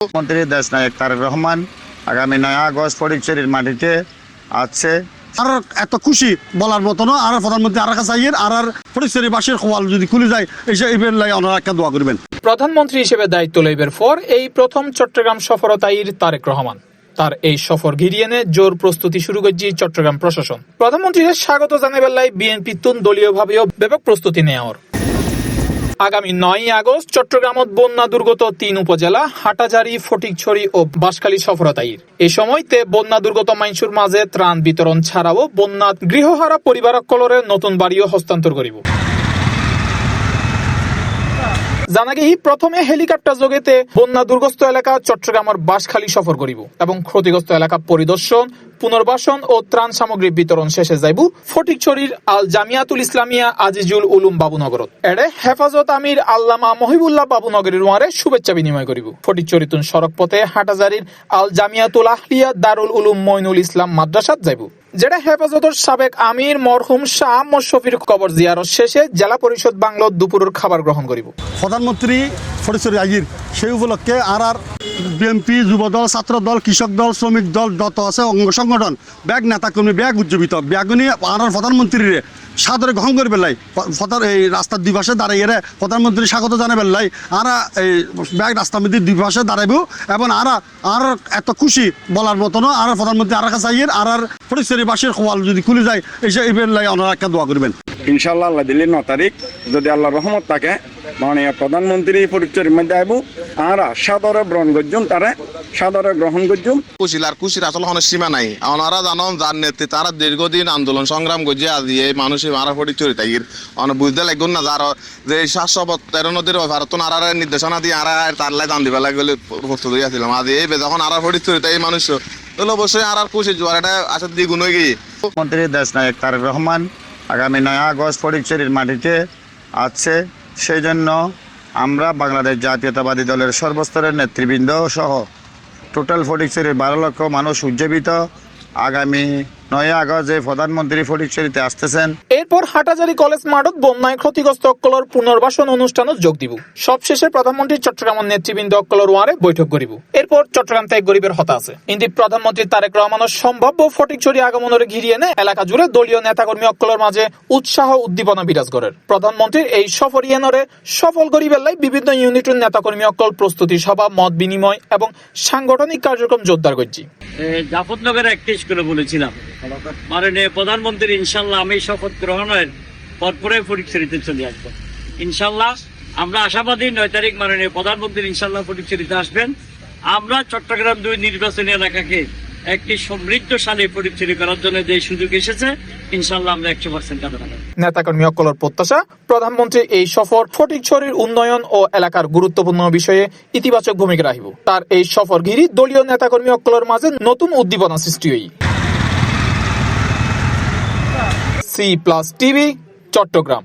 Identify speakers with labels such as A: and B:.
A: মন্ত্রী দেশনায়ক তারেক রহমান আগামী 9 আগস্ট ফটিকছড়ির মাটিতে আছে।
B: আর এত খুশি বলার মতো না। আর প্রধানমন্ত্রী আর কাছে আর ফটিকছড়িবাসীর খোয়াল যদি খুলে যায় এইবার লাগে ওনারা একটা দোয়া করবেন।
C: প্রধানমন্ত্রী হিসেবে দায়িত্ব লইবার পর এই প্রথম চট্টগ্রাম সফরতাইর তারেক রহমান। তার এই সফর ঘিরিয়ে এনে জোর প্রস্তুতি শুরু করেছে চট্টগ্রাম প্রশাসন। প্রধানমন্ত্রীর স্বাগত জানাবার লাই বিএনপি তুন দলীয়ভাবেও ব্যাপক প্রস্তুতি নেওয়ার। আগামী 9 আগস্ট চট্টগ্রামত বন্যা দুর্গত 3 উপজেলা হাটাজারি, ফটিকছড়ি ও বাঁশখালী সফরতাইর। এই সময়তে বন্যা দুর্গত মাইনসুর মাঝে ত্রাণ বিতরণ ছাড়াও বন্যা গৃহহারা পরিবারকলরে নতুন বাড়িও হস্তান্তর করিব। জানা গেই প্রথমে হেলিকপ্টার যোগেতে বন্যা দুর্গস্ত এলাকা চট্টগ্রামের বাঁশখালী সফর করিব এবং ক্ষতিগ্রস্ত এলাকা পরিদর্শন, পুনর্বাসন ও ত্রাণ সামগ্রী বিতরণ শেষে যাইব ফটিকছড়ির আল জামিয়াতুল ইসলামিয়া আজিজুল উলুম বাবুনগরত। এড়ে হেফাজত আমির আল্লামা মহিবুল্লাহ বাবুনগরীর ওয়ারে শুভেচ্ছা বিনিময় করিব। ফটিকছড়িতুন সড়ক পথে হাটাজারির আল জামিয়াতুল আহলিয়া দারুল উলুম মইনুল ইসলাম মাদ্রাসাত যাইব, যেটা হেফাজতের সাবেক আমির মরহুম শাহ মোশফির কবর জিয়ারত শেষে জেলা পরিষদ বাংলার দুপুরের খাবার গ্রহণ করিব।
B: প্রধানমন্ত্রী ফটিকছড়ি আইর সেই উপলক্ষে আর বিএনপি, যুবদল, ছাত্র দল, কৃষক দল, শ্রমিক দল যত আছে অঙ্গ সংগঠন ব্যাগ নেতা কর্মী ব্যাগ উজ্জীবিত ব্যাগুনি আর প্রধানমন্ত্রীর সাদরে গ্রহণ করে পেলাই এই রাস্তার দুই পাশে দাঁড়াইয়ে প্রধানমন্ত্রী স্বাগত জানাবেন লাই আর এই ব্যাগ রাস্তার মধ্যে দুই পাশে দাঁড়াইব এবং আর এত খুশি বলার মতো না। আর প্রধানমন্ত্রী আর কাছে আর ফটিকছড়িবাসীর খোয়াল যদি খুলে যায় এইবার লাই ওনারা একটা দোয়া করবেন।
D: ইনশাল্লাহ আল্লাহ দিল্লি 9 তারিখ যদি আল্লাহ রহমত থাকে মাননীয় প্রধানমন্ত্রী ফটিকছড়ির মধ্যে আইব আর সাদরে গ্রহণ করছুন তারা সাদরে গ্রহণ করছুন।
E: খুশির আসলে কোনো সীমা নাই। ওনারা জানন যার নেতৃত্বে তারা দীর্ঘদিন আন্দোলন সংগ্রাম করছে আজ এই মানুষের মারা ফটিকছড়ি তাইর বুঝতে লাগুন না যার যে 713 নদীর ভারত আর নির্দেশনা দিয়ে আর তার লাই দান দিবা লাগলে প্রস্তুত হয়েছিলাম। আজ এই যখন আর ফটিকছড়ি তাই মানুষ তাহলে অবশ্যই আর খুশি জোয়ার এটা আসলে দ্বিগুণ হয়ে গিয়ে।
A: মন্ত্রী দেশনায়ক তারেক রহমান আগামী 9 আগস্ট ফটিকছড়ির মাটিতে আছে। সেই জন্য আমরা বাংলাদেশ জাতীয়তাবাদী দলের সর্বস্তরের নেতৃবৃন্দ সহ টোটাল ফটিকছড়ির 12 লক্ষ মানুষ উজ্জীবিত আগামী 9 আগস্ট যে প্রধানমন্ত্রী ফটিকছড়িতে আসতেছেন।
C: এরপর হাটাজারি কলেজ মাঠত বন্যায় ক্ষতিগ্রস্ত অক্কলর পুনর্বাসন অনুষ্ঠানত যোগ দিব। সবশেষে প্রধানমন্ত্রী চট্টগ্রামের নেতৃবৃন্দ অক্কলর ওয়ারে বৈঠক করিব। এরপর চট্টগ্রাম ত্যাগ গরিবের হতা আছে। কিন্তু প্রধানমন্ত্রী তারেক রহমানের সম্ভাব্য ফটিকছড়ি আগমনের ঘিরিয়ে এনে এলাকা জুড়ে দলীয় নেতাকর্মী অক্কলর মাঝে উৎসাহ উদ্দীপনা বিরাজ করেন। প্রধানমন্ত্রীর এই সফর ইয়ানরে সফল করিবার লাই বিভিন্ন ইউনিটের নেতাকর্মী অক্কল প্রস্তুতি সভা, মত বিনিময় এবং সাংগঠনিক কার্যক্রম জোরদার করছি।
F: জাফরনগরে একটি স্কুলে বলেছিলাম মাননীয় প্রধানমন্ত্রী ইনশাল্লাহ আমি শপথ গ্রহণের পরপরে ফটিকছড়িতে চলে আসবো। ইনশাল্লাহ আমরা আশাবাদী 9 তারিখ মাননীয় প্রধানমন্ত্রী ইনশাল্লাহ ফটিকছড়িতে আসবেন। আমরা চট্টগ্রাম 2 নির্বাচনী এলাকাকে একটি সমৃদ্ধশালী ফটিকছড়ি করার জন্য যে সুযোগ এসেছে ইনশাল্লাহ আমরা 100% কাজে লাগাবো।
C: নেতাকর্মী অক্কলর প্রত্যাশা প্রধানমন্ত্রীর এই সফর ফটিকছড়ির উন্নয়ন ও এলাকার গুরুত্বপূর্ণ বিষয়ে ইতিবাচক ভূমিকা রাখিব। তার এই সফর ঘিরি দলীয় নেতাকর্মী অক্কলর মাঝে নতুন উদ্দীপনা সৃষ্টি হই। C+ TV Chittagong.